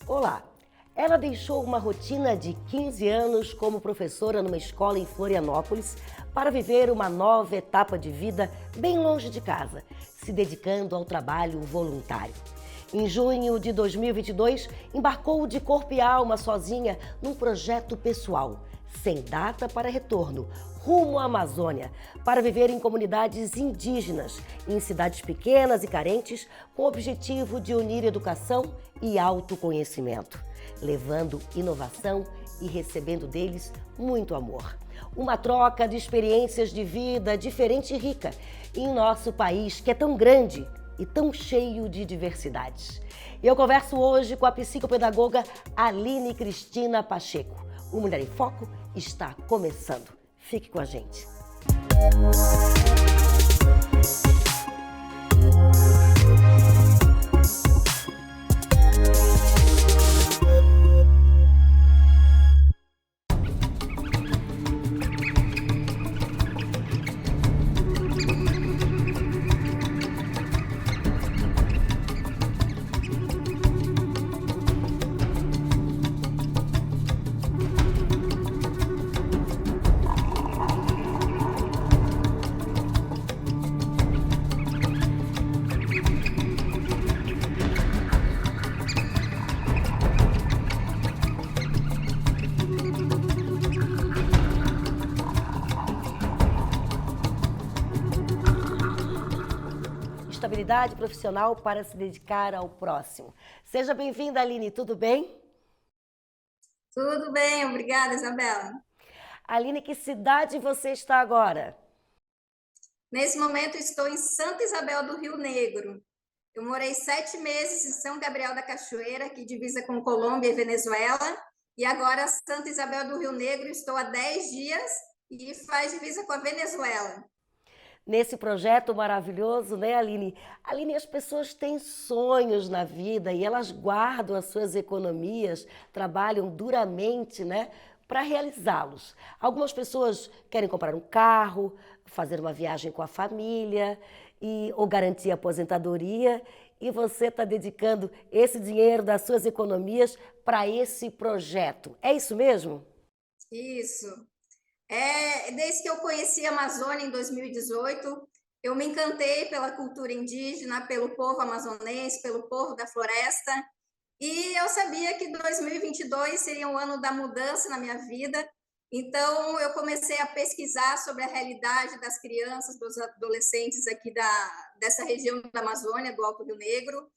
Olá! Ela deixou uma rotina de 15 anos como professora numa escola em Florianópolis para viver uma nova etapa de vida bem longe de casa, se dedicando ao trabalho voluntário. Em junho de 2022, embarcou de corpo e alma sozinha num projeto pessoal, sem data para retorno, rumo à Amazônia, para viver em comunidades indígenas, em cidades pequenas e carentes, com o objetivo de unir educação e autoconhecimento, levando inovação e recebendo deles muito amor. Uma troca de experiências de vida diferente e rica em nosso país, que é tão grande e tão cheio de diversidades. Eu converso hoje com a psicopedagoga Aline Cristina Pacheco. O Mulher em Foco está começando. Fique com a gente. Estabilidade profissional para se dedicar ao próximo. Seja bem-vinda, Aline, tudo bem? Tudo bem, obrigada, Isabela. Aline, que cidade você está agora? Nesse momento estou em Santa Isabel do Rio Negro. Eu morei 7 meses em São Gabriel da Cachoeira, que divisa com Colômbia e Venezuela, e agora Santa Isabel do Rio Negro estou há 10 dias e faz divisa com a Venezuela. Nesse projeto maravilhoso, né, Aline? Aline, as pessoas têm sonhos na vida e elas guardam as suas economias, trabalham duramente, né, para realizá-los. Algumas pessoas querem comprar um carro, fazer uma viagem com a família ou garantir a aposentadoria, e você está dedicando esse dinheiro das suas economias para esse projeto. É isso mesmo? Isso. Desde que eu conheci a Amazônia em 2018, eu me encantei pela cultura indígena, pelo povo amazonense, pelo povo da floresta, e eu sabia que 2022 seria um ano da mudança na minha vida, então eu comecei a pesquisar sobre a realidade das crianças, dos adolescentes aqui dessa região da Amazônia, do Alto Rio Negro,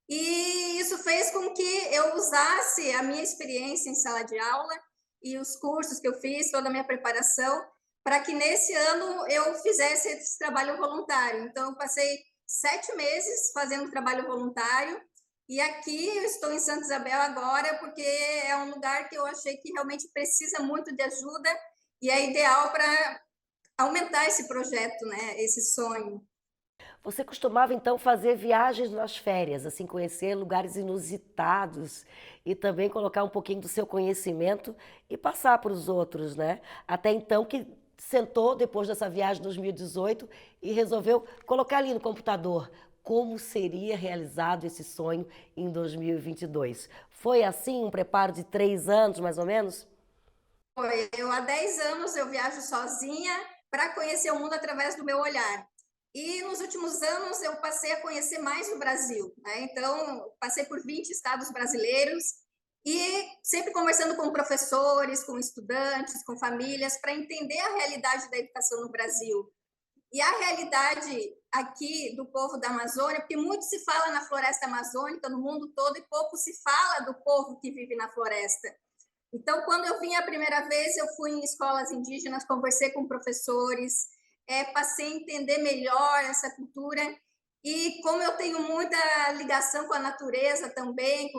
e isso fez com que eu usasse a minha experiência em sala de aula e os cursos que eu fiz, toda a minha preparação, para que nesse ano eu fizesse esse trabalho voluntário. Então, eu passei 7 meses fazendo trabalho voluntário, e aqui eu estou em Santa Isabel agora, porque é um lugar que eu achei que realmente precisa muito de ajuda, e é ideal para aumentar esse projeto, né? Esse sonho. Você costumava então fazer viagens nas férias, assim, conhecer lugares inusitados e também colocar um pouquinho do seu conhecimento e passar para os outros, né? Até então que sentou depois dessa viagem de 2018 e resolveu colocar ali no computador como seria realizado esse sonho em 2022. Foi assim um preparo de 3 anos, mais ou menos? Eu há 10 anos eu viajo sozinha para conhecer o mundo através do meu olhar. E nos últimos anos eu passei a conhecer mais o Brasil, né? Então, passei por 20 estados brasileiros e sempre conversando com professores, com estudantes, com famílias, para entender a realidade da educação no Brasil. E a realidade aqui do povo da Amazônia, porque muito se fala na floresta amazônica no mundo todo e pouco se fala do povo que vive na floresta. Então, quando eu vim a primeira vez, eu fui em escolas indígenas, conversei com professores, passei a entender melhor essa cultura. E como eu tenho muita ligação com a natureza também,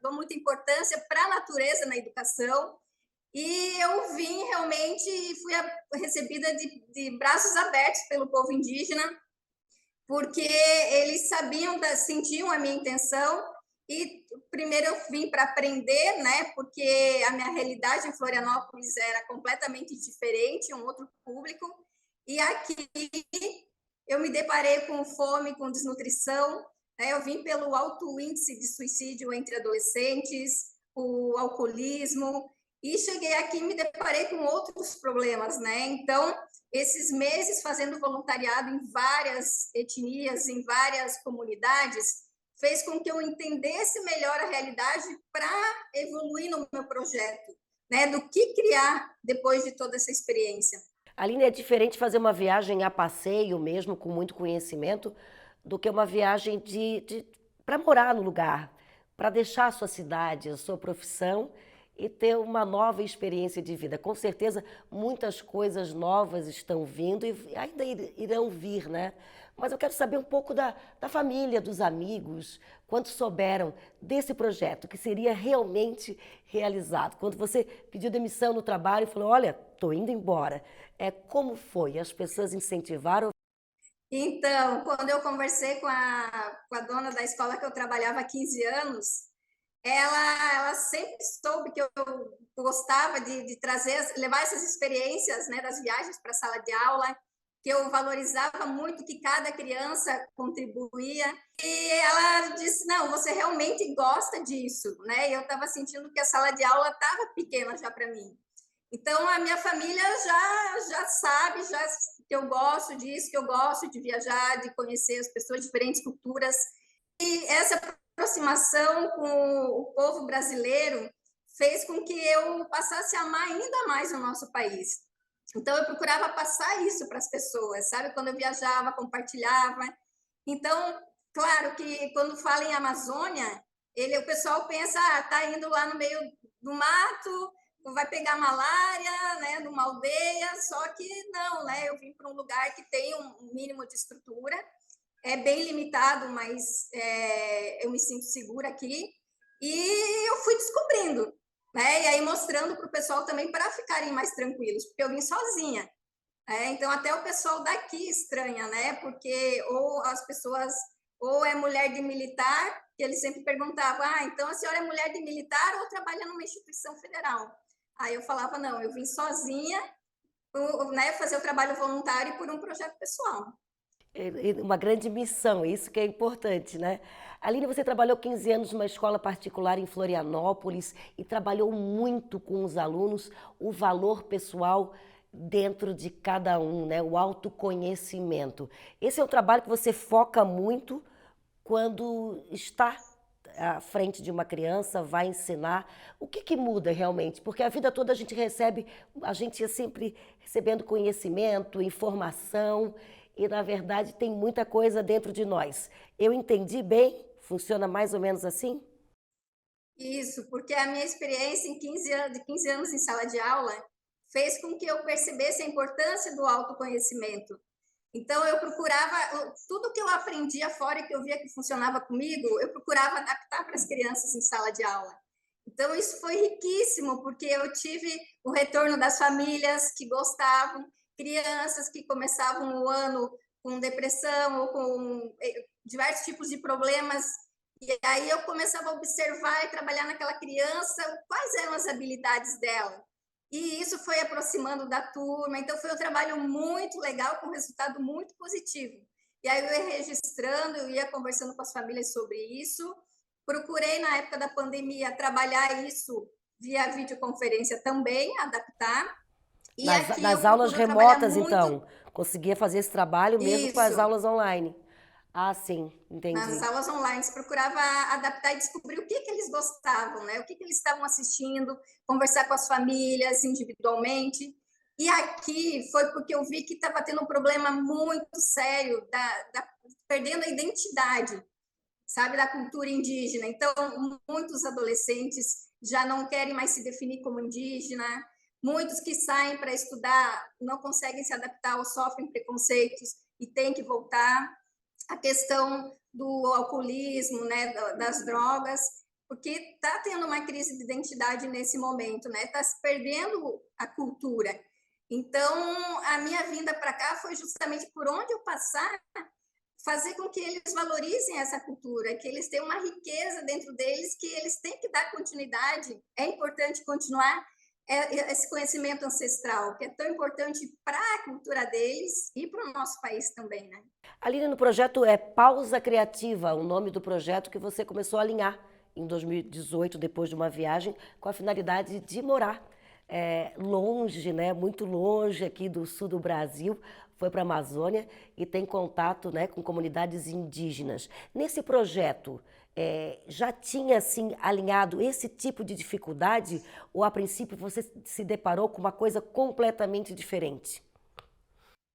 dou muita importância para a natureza na educação, e eu vim realmente e fui recebida de braços abertos pelo povo indígena, porque eles sentiam a minha intenção. E primeiro eu vim para aprender, né? Porque a minha realidade em Florianópolis era completamente diferente, um outro público. E aqui eu me deparei com fome, com desnutrição, né? Eu vim pelo alto índice de suicídio entre adolescentes, o alcoolismo, e cheguei aqui e me deparei com outros problemas, né? Então, esses meses fazendo voluntariado em várias etnias, em várias comunidades, fez com que eu entendesse melhor a realidade para evoluir no meu projeto, né? Do que criar depois de toda essa experiência. Aline, é diferente fazer uma viagem a passeio mesmo, com muito conhecimento, do que uma viagem para morar no lugar, para deixar a sua cidade, a sua profissão e ter uma nova experiência de vida. Com certeza, muitas coisas novas estão vindo e ainda irão vir, né? Mas eu quero saber um pouco da família, dos amigos, quanto souberam desse projeto que seria realmente realizado. Quando você pediu demissão no trabalho e falou, olha, estou indo embora. Como foi? As pessoas incentivaram? Então, quando eu conversei com a dona da escola que eu trabalhava há 15 anos, ela sempre soube que eu gostava de trazer, levar essas experiências, né, das viagens para a sala de aula, que eu valorizava muito que cada criança contribuía. E ela disse, não, você realmente gosta disso, né? E eu estava sentindo que a sala de aula estava pequena já para mim. Então, a minha família já sabe, já que eu gosto disso, que eu gosto de viajar, de conhecer as pessoas, diferentes culturas. E essa aproximação com o povo brasileiro fez com que eu passasse a amar ainda mais o nosso país. Então, eu procurava passar isso para as pessoas, sabe? Quando eu viajava, compartilhava. Então, claro que quando fala em Amazônia, o pessoal pensa, tá indo lá no meio do mato, vai pegar malária, né, numa aldeia, só que não, né? Eu vim para um lugar que tem um mínimo de estrutura, é bem limitado, mas eu me sinto segura aqui. E eu fui descobrindo, né? E aí mostrando para o pessoal também para ficarem mais tranquilos, porque eu vim sozinha. Então, até o pessoal daqui estranha, né? Porque ou as pessoas, ou é mulher de militar, que eles sempre perguntavam, então a senhora é mulher de militar ou trabalha numa instituição federal? Aí eu falava, não, eu vim sozinha, né, fazer o trabalho voluntário por um projeto pessoal. Uma grande missão, isso que é importante, né? Aline, você trabalhou 15 anos numa escola particular em Florianópolis e trabalhou muito com os alunos o valor pessoal dentro de cada um, né? O autoconhecimento. Esse é o trabalho que você foca muito quando está à frente de uma criança, vai ensinar. O que muda realmente? Porque a vida toda a gente é sempre recebendo conhecimento, informação, e na verdade tem muita coisa dentro de nós. Eu entendi bem? Funciona mais ou menos assim? Isso, porque a minha experiência de 15 anos em sala de aula fez com que eu percebesse a importância do autoconhecimento. Então, eu procurava, tudo que eu aprendia fora e que eu via que funcionava comigo, eu procurava adaptar para as crianças em sala de aula. Então, isso foi riquíssimo, porque eu tive o retorno das famílias que gostavam, crianças que começavam o ano com depressão ou com diversos tipos de problemas. E aí eu começava a observar e trabalhar naquela criança quais eram as habilidades dela. E isso foi aproximando da turma. Então, foi um trabalho muito legal, com resultado muito positivo. E aí eu ia registrando, eu ia conversando com as famílias sobre isso. Procurei, na época da pandemia, trabalhar isso via videoconferência também, adaptar. E aqui Nas eu aulas procuro trabalhar remotas, muito então, conseguia fazer esse trabalho mesmo com as isso. aulas online. Ah, sim, Nas entendi. aulas online, se procurava adaptar e descobrir o que eles gostavam, né? O que eles estavam assistindo, conversar com as famílias individualmente. E aqui foi porque eu vi que estava tendo um problema muito sério, perdendo a identidade, sabe, da cultura indígena. Então, muitos adolescentes já não querem mais se definir como indígena, muitos que saem para estudar não conseguem se adaptar ou sofrem preconceitos e têm que voltar. A questão do alcoolismo, né, das drogas, porque está tendo uma crise de identidade nesse momento, né? Está se perdendo a cultura. Então, a minha vinda para cá foi justamente por onde eu passar, fazer com que eles valorizem essa cultura, que eles tenham uma riqueza dentro deles, que eles têm que dar continuidade. É importante continuar esse conhecimento ancestral, que é tão importante para a cultura deles e para o nosso país também, né? Aline, no projeto é Pausa Criativa, o nome do projeto que você começou a alinhar em 2018, depois de uma viagem, com a finalidade de morar longe, né, muito longe aqui do sul do Brasil, foi para a Amazônia e tem contato, né, com comunidades indígenas. Nesse projeto, já tinha assim alinhado esse tipo de dificuldade ou a princípio você se deparou com uma coisa completamente diferente?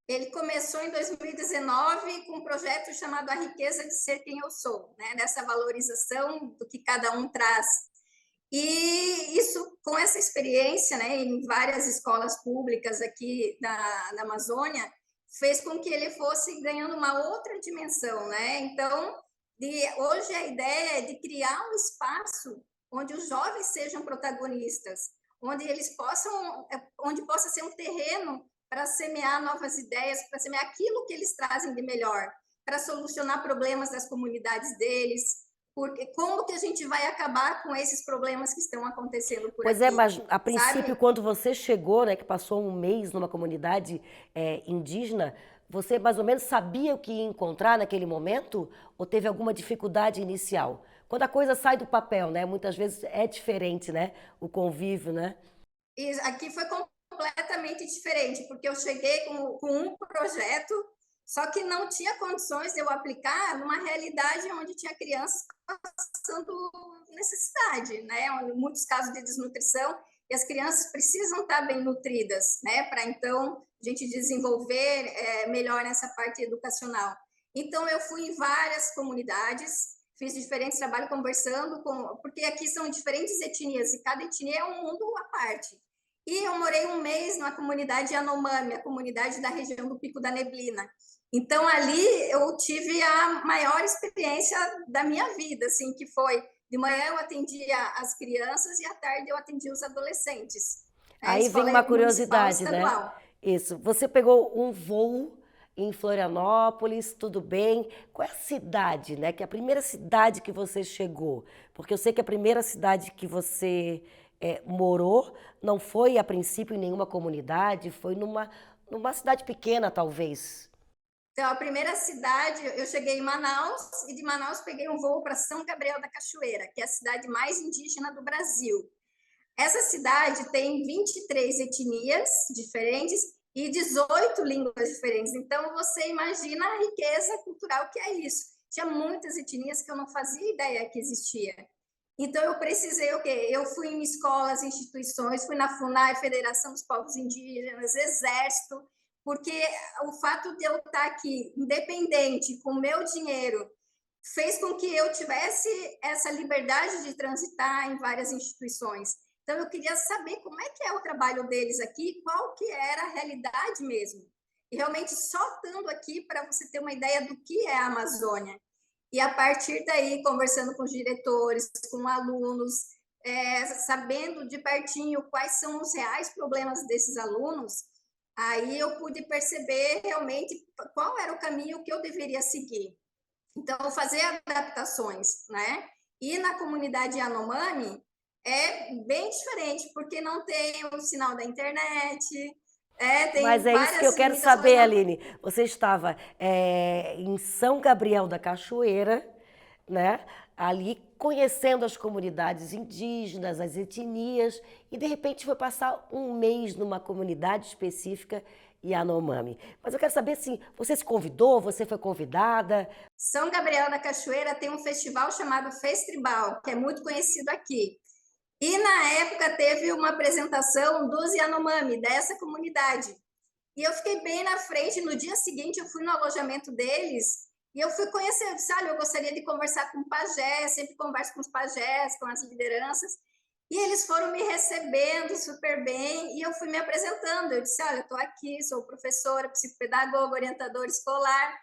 Ele começou em 2019 com um projeto chamado A Riqueza de Ser Quem Eu Sou, né? Dessa valorização do que cada um traz. E isso, com essa experiência, né, em várias escolas públicas aqui na Amazônia, fez com que ele fosse ganhando uma outra dimensão, né? Então, hoje a ideia é de criar um espaço onde os jovens sejam protagonistas, onde possa ser um terreno para semear novas ideias, para semear aquilo que eles trazem de melhor, para solucionar problemas das comunidades deles, porque como que a gente vai acabar com esses problemas que estão acontecendo por Pois é, aqui, mas a princípio, sabe? quando você chegou, né, que passou um mês numa comunidade indígena, você mais ou menos sabia o que ia encontrar naquele momento? Ou teve alguma dificuldade inicial? Quando a coisa sai do papel, né, muitas vezes é diferente, né, o convívio, né? E aqui foi completamente diferente, porque eu cheguei com um projeto, só que não tinha condições de eu aplicar numa realidade onde tinha crianças passando necessidade, né? Muitos casos de desnutrição, e as crianças precisam estar bem nutridas, né? Para então a gente desenvolver melhor nessa parte educacional. Então eu fui em várias comunidades, fiz diferentes trabalhos conversando com, porque aqui são diferentes etnias e cada etnia é um mundo à parte. E eu morei um mês numa comunidade Yanomami, a comunidade da região do Pico da Neblina. Então, ali eu tive a maior experiência da minha vida, assim, que foi, de manhã eu atendia as crianças e à tarde eu atendia os adolescentes. A Aí vem escola uma é municipal e curiosidade, né? estadual. Isso. Você pegou um voo em Florianópolis, tudo bem? Qual é a cidade, né? Que é a primeira cidade que você chegou? Porque eu sei que a primeira cidade que você morou não foi a princípio em nenhuma comunidade, foi numa cidade pequena, talvez. Então, a primeira cidade, eu cheguei em Manaus, e de Manaus peguei um voo para São Gabriel da Cachoeira, que é a cidade mais indígena do Brasil. Essa cidade tem 23 etnias diferentes e 18 línguas diferentes. Então, você imagina a riqueza cultural que é isso. Tinha muitas etnias que eu não fazia ideia que existia. Então, eu precisei o quê? Eu fui em escolas, instituições, fui na FUNAI, Federação dos Povos Indígenas, Exército, porque o fato de eu estar aqui, independente, com o meu dinheiro, fez com que eu tivesse essa liberdade de transitar em várias instituições. Então, eu queria saber como é que é o trabalho deles aqui, qual que era a realidade mesmo. E realmente só estando aqui para você ter uma ideia do que é a Amazônia. E a partir daí, conversando com os diretores, com alunos, sabendo de pertinho quais são os reais problemas desses alunos, aí eu pude perceber realmente qual era o caminho que eu deveria seguir. Então, fazer adaptações, né? E na comunidade Yanomami é bem diferente, porque não tem o sinal da internet, Mas tem é isso que eu várias quero limitações. saber, Aline. Você estava em São Gabriel da Cachoeira, né? Ali conhecendo as comunidades indígenas, as etnias, e de repente foi passar um mês numa comunidade específica Yanomami. Mas eu quero saber se você se convidou, você foi convidada. São Gabriel da Cachoeira tem um festival chamado Festribal, que é muito conhecido aqui. E na época teve uma apresentação dos Yanomami, dessa comunidade. E eu fiquei bem na frente. No dia seguinte, eu fui no alojamento deles e eu fui conhecer. Eu disse: olha, eu gostaria de conversar com o pajé, sempre converso com os pajés, com as lideranças. E eles foram me recebendo super bem e eu fui me apresentando. Eu disse: olha, eu estou aqui, sou professora, psicopedagoga, orientadora escolar.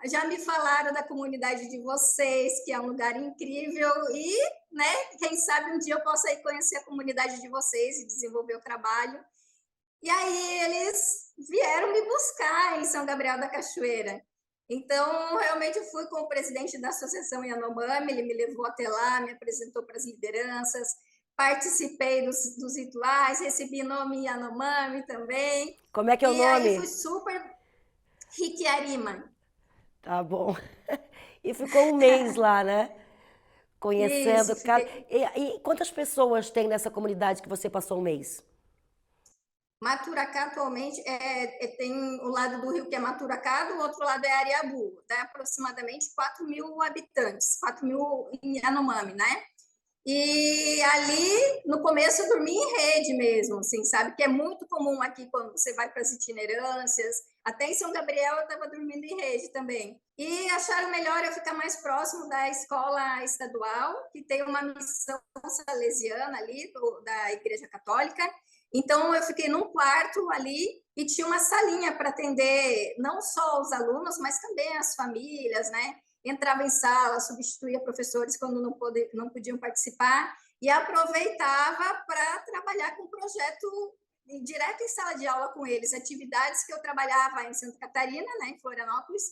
Já me falaram da comunidade de vocês, que é um lugar incrível e, né, quem sabe um dia eu possa ir conhecer a comunidade de vocês e desenvolver o trabalho. E aí eles vieram me buscar em São Gabriel da Cachoeira. Então, realmente, eu fui com o presidente da Associação Yanomami, ele me levou até lá, me apresentou para as lideranças, participei dos rituais, recebi nome Yanomami também. Como é que é o E aí nome? fui super Hikiarima. Tá bom. E ficou um mês lá, né? Conhecendo Isso, cada. fiquei. E quantas pessoas tem nessa comunidade que você passou um mês? Maturacá atualmente tem o lado do rio que é Maturacá, do outro lado é Ariabu, dá aproximadamente 4.000 habitantes, 4.000 em Yanomami, né? E ali, no começo, eu dormi em rede mesmo, assim, sabe? Que é muito comum aqui quando você vai para as itinerâncias. Até em São Gabriel eu estava dormindo em rede também. E acharam melhor eu ficar mais próximo da escola estadual, que tem uma missão salesiana ali, da Igreja Católica. Então, eu fiquei num quarto ali e tinha uma salinha para atender não só os alunos, mas também as famílias, né? Entrava em sala, substituía professores quando não podiam participar e aproveitava para trabalhar com o projeto direto em sala de aula com eles, atividades que eu trabalhava em Santa Catarina, né, em Florianópolis.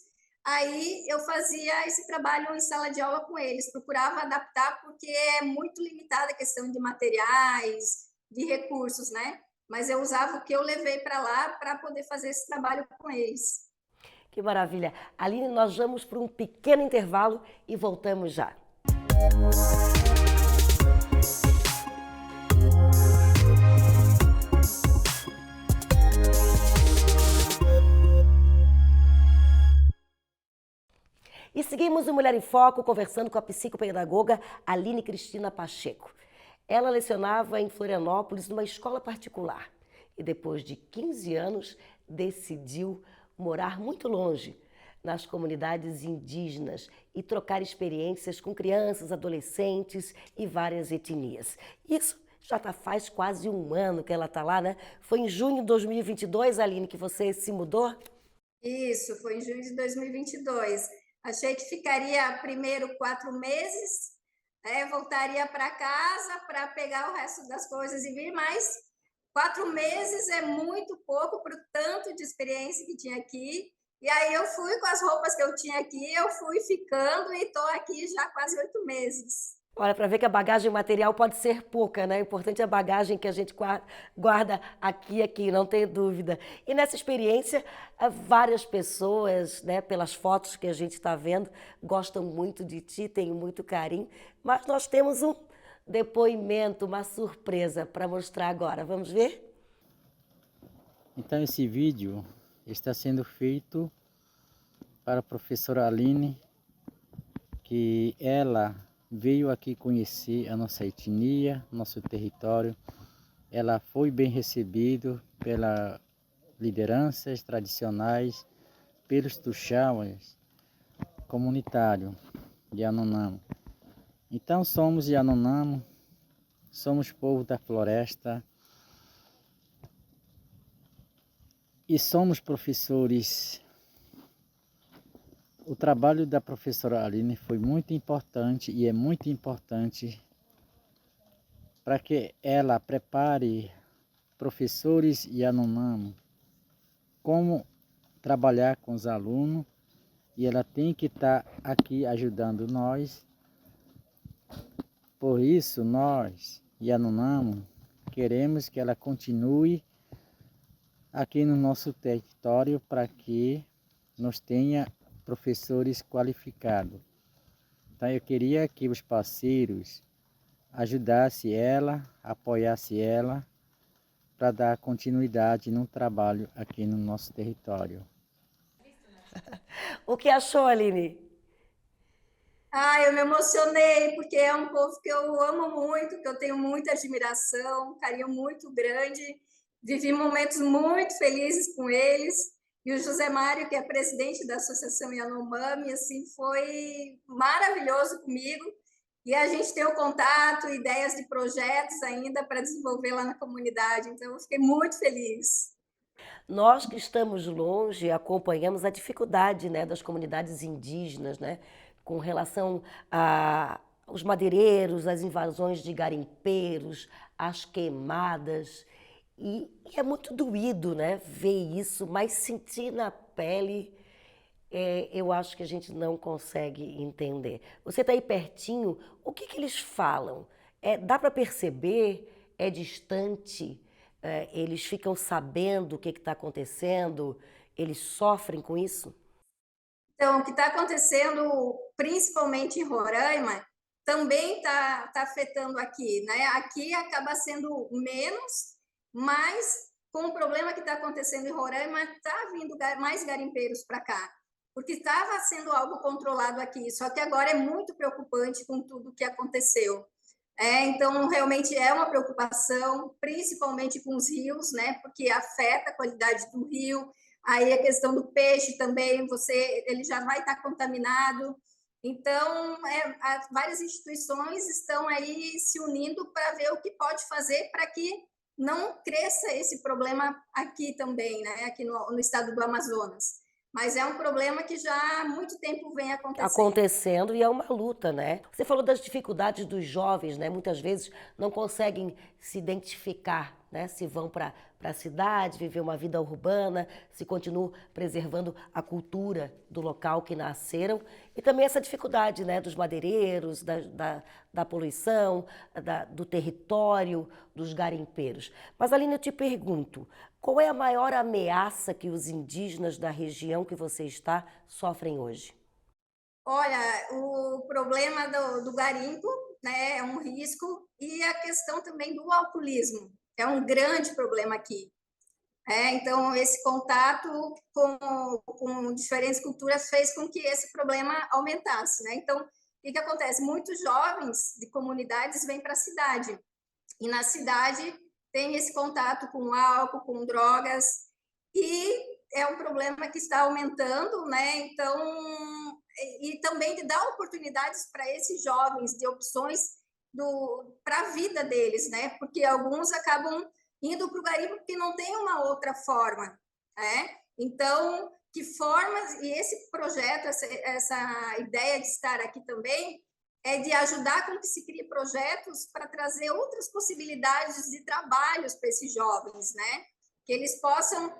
Aí eu fazia esse trabalho em sala de aula com eles, procurava adaptar porque é muito limitada a questão de materiais, de recursos, né? Mas eu usava o que eu levei para lá para poder fazer esse trabalho com eles. Que maravilha. Aline, nós vamos para um pequeno intervalo e voltamos já. E seguimos o Mulher em Foco conversando com a psicopedagoga Aline Cristina Pacheco. Ela lecionava em Florianópolis numa escola particular e depois de 15 anos decidiu morar muito longe, nas comunidades indígenas e trocar experiências com crianças, adolescentes e várias etnias. Isso já faz quase um ano que ela está lá, né? Foi em junho de 2022, Aline, que você se mudou? Isso, foi em junho de 2022. Achei que ficaria primeiro 4 meses, voltaria para casa para pegar o resto das coisas e vir, mas 4 meses é muito pouco para o tanto de experiência que tinha aqui. E aí eu fui com as roupas que eu tinha aqui, eu fui ficando e estou aqui já quase 8 meses. Olha, para ver que a bagagem material pode ser pouca, né? O importante é a bagagem que a gente guarda aqui, não tem dúvida. E nessa experiência, várias pessoas, né, pelas fotos que a gente está vendo, gostam muito de ti, têm muito carinho, mas nós temos um depoimento, uma surpresa para mostrar agora. Vamos ver? Então esse vídeo está sendo feito para a professora Aline, que ela veio aqui conhecer a nossa etnia, nosso território. Ela foi bem recebida pelas lideranças tradicionais, pelos tuxauas comunitários de Yanomami. Então somos Yanomami, somos povo da floresta e somos professores. O trabalho da professora Aline foi muito importante e é muito importante para que ela prepare professores Yanomami como trabalhar com os alunos, e ela tem que estar aqui ajudando nós. Por isso nós, Yanomami, queremos que ela continue aqui no nosso território para que nós tenha professores qualificados. Então eu queria que os parceiros ajudassem ela, apoiassem ela, para dar continuidade no trabalho aqui no nosso território. O que achou, Aline? Eu me emocionei, porque é um povo que eu amo muito, que eu tenho muita admiração, um carinho muito grande. Vivi momentos muito felizes com eles. E o José Mário, que é presidente da Associação Yanomami, assim, foi maravilhoso comigo. E a gente tem o contato, ideias de projetos ainda para desenvolver lá na comunidade. Então, eu fiquei muito feliz. Nós que estamos longe acompanhamos a dificuldade, né, das comunidades indígenas, né, com relação aos madeireiros, às invasões de garimpeiros, às queimadas. E é muito doído, né, ver isso, mas sentir na pele, eu acho que a gente não consegue entender. Você está aí pertinho, o que eles falam? Dá para perceber? É distante? Eles ficam sabendo o que está acontecendo? Eles sofrem com isso? Então, o que está acontecendo, principalmente em Roraima, também está afetando aqui, né? Aqui acaba sendo menos, mas com o problema que está acontecendo em Roraima, está vindo mais garimpeiros para cá, porque estava sendo algo controlado aqui, só que agora é muito preocupante com tudo que aconteceu. Então, realmente é uma preocupação, principalmente com os rios, né? Porque afeta a qualidade do rio. Aí a questão do peixe também, ele já vai estar contaminado. Então, várias instituições estão aí se unindo para ver o que pode fazer para que não cresça esse problema aqui também, né? Aqui no estado do Amazonas. Mas é um problema que já há muito tempo vem Acontecendo e é uma luta, né? Você falou das dificuldades dos jovens, né? Muitas vezes não conseguem se identificar, né? Se vão para a cidade, viver uma vida urbana, se continuam preservando a cultura do local que nasceram e também essa dificuldade, né? Dos madeireiros, da poluição, do território, dos garimpeiros. Mas, Aline, eu te pergunto, qual é a maior ameaça que os indígenas da região que você está sofrem hoje? Olha, o problema do garimpo, né, é um risco, e a questão também do alcoolismo é um grande problema aqui. Então, esse contato com diferentes culturas fez com que esse problema aumentasse, né? Então, o que acontece? Muitos jovens de comunidades vêm para a cidade, e na cidade tem esse contato com álcool, com drogas, e é um problema que está aumentando, né? Então, e também de dar oportunidades para esses jovens, de opções para a vida deles, né? Porque alguns acabam indo para o garimpo porque não tem uma outra forma, né? Então, que formas, e esse projeto, essa ideia de estar aqui também, é de ajudar com que se crie projetos para trazer outras possibilidades de trabalhos para esses jovens, né? Que eles possam,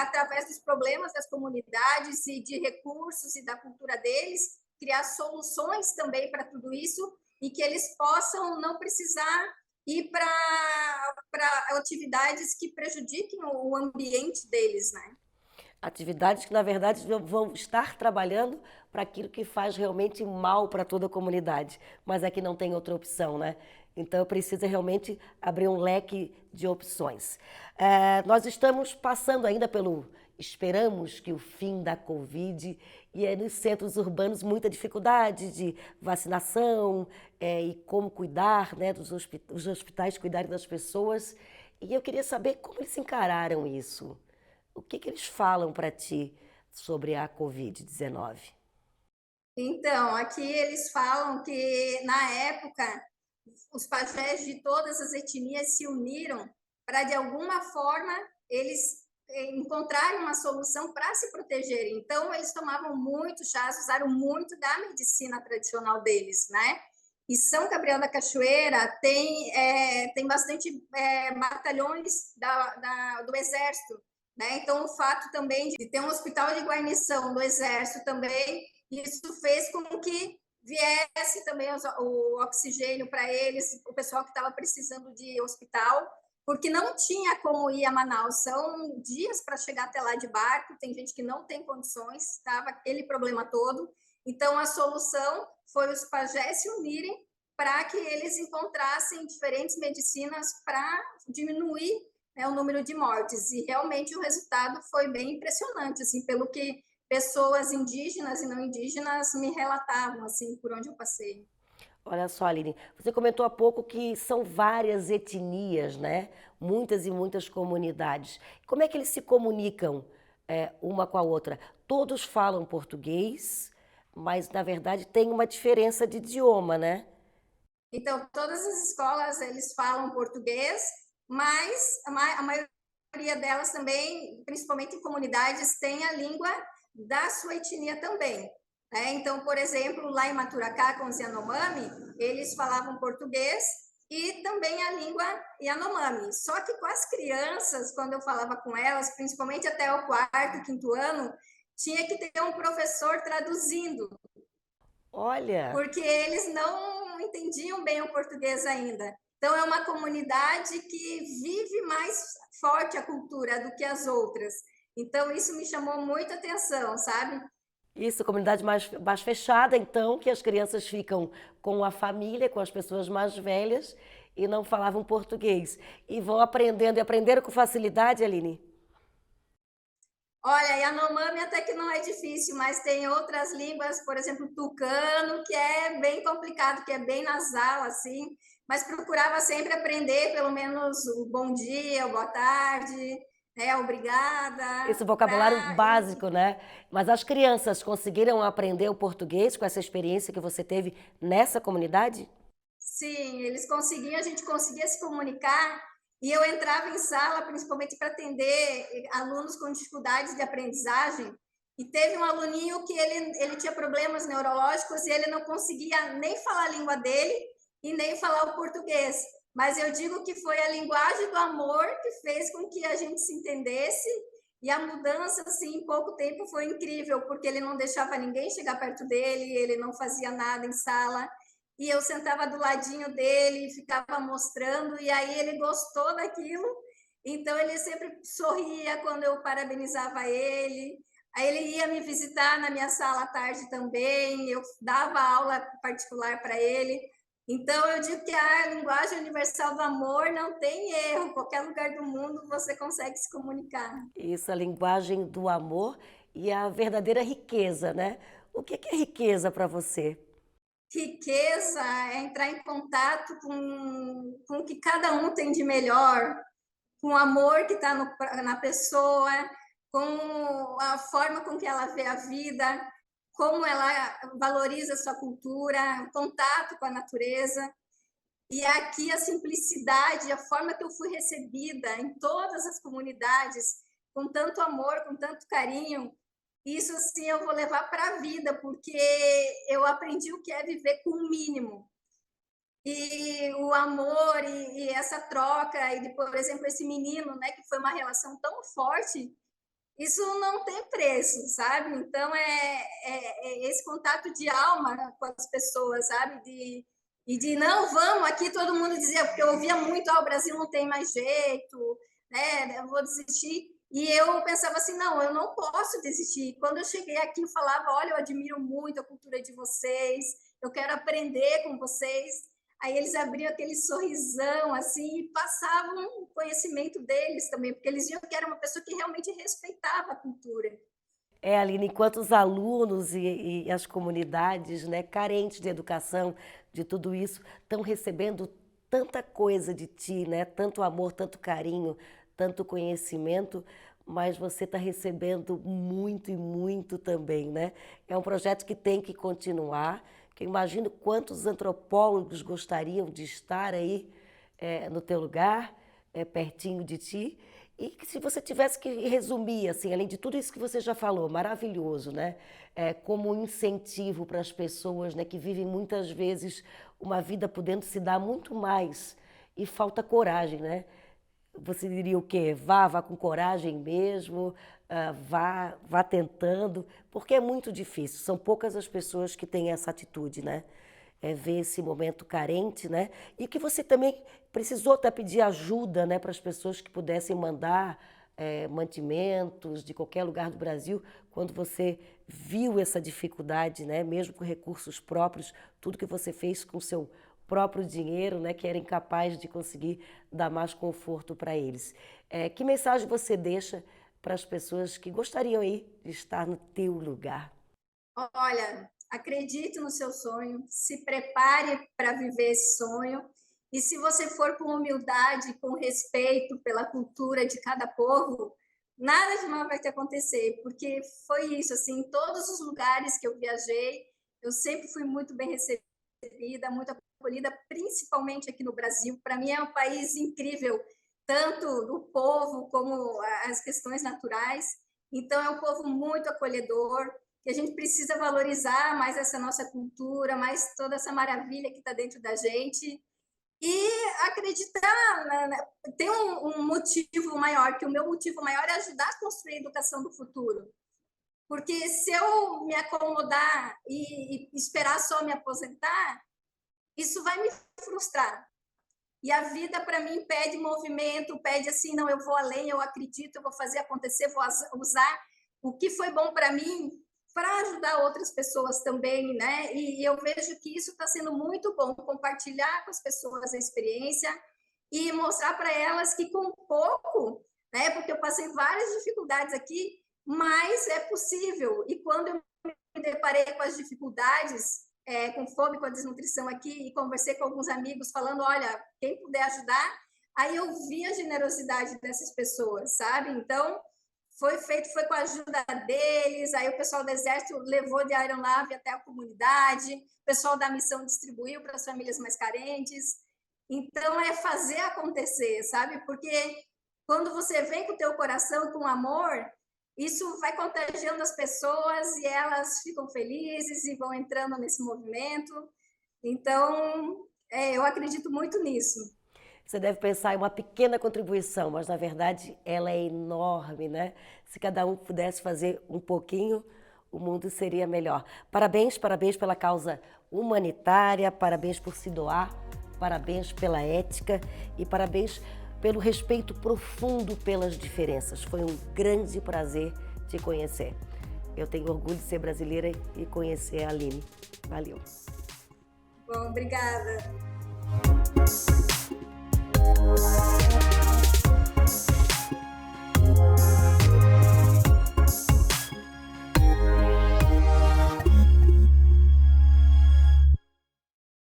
através dos problemas das comunidades e de recursos e da cultura deles, criar soluções também para tudo isso e que eles possam não precisar ir para atividades que prejudiquem o ambiente deles, né? Atividades que, na verdade, vão estar trabalhando para aquilo que faz realmente mal para toda a comunidade, mas aqui não tem outra opção, né? Então, precisa realmente abrir um leque de opções. Nós estamos passando ainda esperamos que o fim da Covid, e nos centros urbanos muita dificuldade de vacinação e como cuidar, né, os hospitais cuidarem das pessoas. E eu queria saber como eles encararam isso. O que eles falam para ti sobre a Covid-19? Então, aqui eles falam que, na época, os pajés de todas as etnias se uniram para, de alguma forma, eles encontrarem uma solução para se protegerem. Então, eles tomavam muito chás, usaram muito da medicina tradicional deles, né? E São Gabriel da Cachoeira tem bastante batalhões do Exército, né? Então, o fato também de ter um hospital de guarnição do Exército também, isso fez com que viesse também o oxigênio para eles, o pessoal que estava precisando de hospital, porque não tinha como ir a Manaus, são dias para chegar até lá de barco, tem gente que não tem condições, estava aquele problema todo. Então, a solução foi os pajés se unirem para que eles encontrassem diferentes medicinas para diminuir, né, o número de mortes. E realmente o resultado foi bem impressionante, assim, pelo que pessoas indígenas e não indígenas me relatavam, assim, por onde eu passei. Olha só, Aline, você comentou há pouco que são várias etnias, né? Muitas e muitas comunidades. Como é que eles se comunicam uma com a outra? Todos falam português, mas na verdade tem uma diferença de idioma, né? Então, todas as escolas, eles falam português, mas a maioria delas também, principalmente em comunidades, tem a língua da sua etnia também. Então, por exemplo, lá em Maturacá, com os Yanomami, eles falavam português e também a língua Yanomami. Só que com as crianças, quando eu falava com elas, principalmente até o quarto, quinto ano, tinha que ter um professor traduzindo. Olha! Porque eles não entendiam bem o português ainda. Então, é uma comunidade que vive mais forte a cultura do que as outras. Então, isso me chamou muita atenção, sabe? Isso, comunidade mais fechada, então, que as crianças ficam com a família, com as pessoas mais velhas e não falavam português. E vão aprendendo, e aprenderam com facilidade, Aline? Olha, Yanomami até que não é difícil, mas tem outras línguas, por exemplo, tucano, que é bem complicado, que é bem nasal, assim, mas procurava sempre aprender pelo menos o bom dia, o boa tarde, né, obrigada, Esse vocabulário pra... básico, né? Mas as crianças conseguiram aprender o português com essa experiência que você teve nessa comunidade? Sim, eles conseguiam, a gente conseguia se comunicar e eu entrava em sala principalmente para atender alunos com dificuldades de aprendizagem e teve um aluninho que ele tinha problemas neurológicos e ele não conseguia nem falar a língua dele e nem falar o português. Mas eu digo que foi a linguagem do amor que fez com que a gente se entendesse e a mudança, assim, em pouco tempo foi incrível, porque ele não deixava ninguém chegar perto dele, ele não fazia nada em sala, e eu sentava do ladinho dele, ficava mostrando, e aí ele gostou daquilo, então ele sempre sorria quando eu parabenizava ele, aí ele ia me visitar na minha sala à tarde também, eu dava aula particular para ele, então eu digo que a linguagem universal do amor não tem erro, qualquer lugar do mundo você consegue se comunicar. Isso, a linguagem do amor e a verdadeira riqueza, né? O que é riqueza para você? Riqueza é entrar em contato com o que cada um tem de melhor, com o amor que está na pessoa, com a forma com que ela vê a vida, como ela valoriza a sua cultura, o contato com a natureza. E aqui a simplicidade, a forma que eu fui recebida em todas as comunidades, com tanto amor, com tanto carinho, isso assim eu vou levar para a vida, porque eu aprendi o que é viver com o mínimo. E o amor e essa troca, e por exemplo, esse menino, né, que foi uma relação tão forte, isso não tem preço, sabe? Então, é esse contato de alma com as pessoas, sabe? E de não, vamos, aqui todo mundo dizia, porque eu ouvia muito, o Brasil não tem mais jeito, né? Eu vou desistir. E eu pensava assim, não, eu não posso desistir. Quando eu cheguei aqui, eu falava, olha, eu admiro muito a cultura de vocês, eu quero aprender com vocês. Aí eles abriam aquele sorrisão, assim, e passavam o conhecimento deles também, porque eles viam que era uma pessoa que realmente respeitava a cultura. É, Aline, enquanto os alunos e as comunidades, né, carentes de educação, de tudo isso, estão recebendo tanta coisa de ti, né, tanto amor, tanto carinho, tanto conhecimento, mas você está recebendo muito e muito também, né? É um projeto que tem que continuar, que eu imagino quantos antropólogos gostariam de estar aí no teu lugar, pertinho de ti. E que se você tivesse que resumir, assim, além de tudo isso que você já falou, maravilhoso, né? Como um incentivo para as pessoas, né, que vivem muitas vezes uma vida podendo se dar muito mais e falta coragem, né? Você diria o quê? Vá com coragem mesmo, vá tentando, porque é muito difícil. São poucas as pessoas que têm essa atitude, né? Ver esse momento carente, né? E que você também precisou até pedir ajuda, né, para as pessoas que pudessem mandar mantimentos de qualquer lugar do Brasil, quando você viu essa dificuldade, né, mesmo com recursos próprios, tudo que você fez com o seu próprio dinheiro, né, que era incapaz de conseguir dar mais conforto para eles. Que mensagem você deixa para as pessoas que gostariam aí de estar no teu lugar? Olha, acredite no seu sonho, se prepare para viver esse sonho. E se você for com humildade, com respeito pela cultura de cada povo, nada de mal vai te acontecer, porque foi isso, assim, em todos os lugares que eu viajei, eu sempre fui muito bem recebida, muito acolhida, principalmente aqui no Brasil. Para mim é um país incrível, tanto do povo como as questões naturais. Então é um povo muito acolhedor, que a gente precisa valorizar mais essa nossa cultura, mais toda essa maravilha que está dentro da gente e acreditar, né? Tem um motivo maior, que o meu motivo maior é ajudar a construir a educação do futuro. Porque se eu me acomodar e esperar só me aposentar, isso vai me frustrar. E a vida, para mim, pede movimento, pede assim, não, eu vou além, eu acredito, eu vou fazer acontecer, vou usar o que foi bom para mim para ajudar outras pessoas também, né? E eu vejo que isso está sendo muito bom, compartilhar com as pessoas a experiência e mostrar para elas que com pouco, né? Porque eu passei várias dificuldades aqui, mas é possível. E quando eu me deparei com as dificuldades, com fome, com a desnutrição aqui, e conversei com alguns amigos falando, olha, quem puder ajudar, aí eu vi a generosidade dessas pessoas, sabe? Então, foi com a ajuda deles, aí o pessoal do Exército levou de aeronave até a comunidade, o pessoal da missão distribuiu para as famílias mais carentes. Então, é fazer acontecer, sabe? Porque quando você vem com o teu coração, com amor, isso vai contagiando as pessoas e elas ficam felizes e vão entrando nesse movimento. Então, eu acredito muito nisso. Você deve pensar em uma pequena contribuição, mas na verdade ela é enorme, né? Se cada um pudesse fazer um pouquinho, o mundo seria melhor. Parabéns, parabéns pela causa humanitária, parabéns por se doar, parabéns pela ética e parabéns pelo respeito profundo pelas diferenças. Foi um grande prazer te conhecer. Eu tenho orgulho de ser brasileira e conhecer a Aline. Valeu. Bom, obrigada.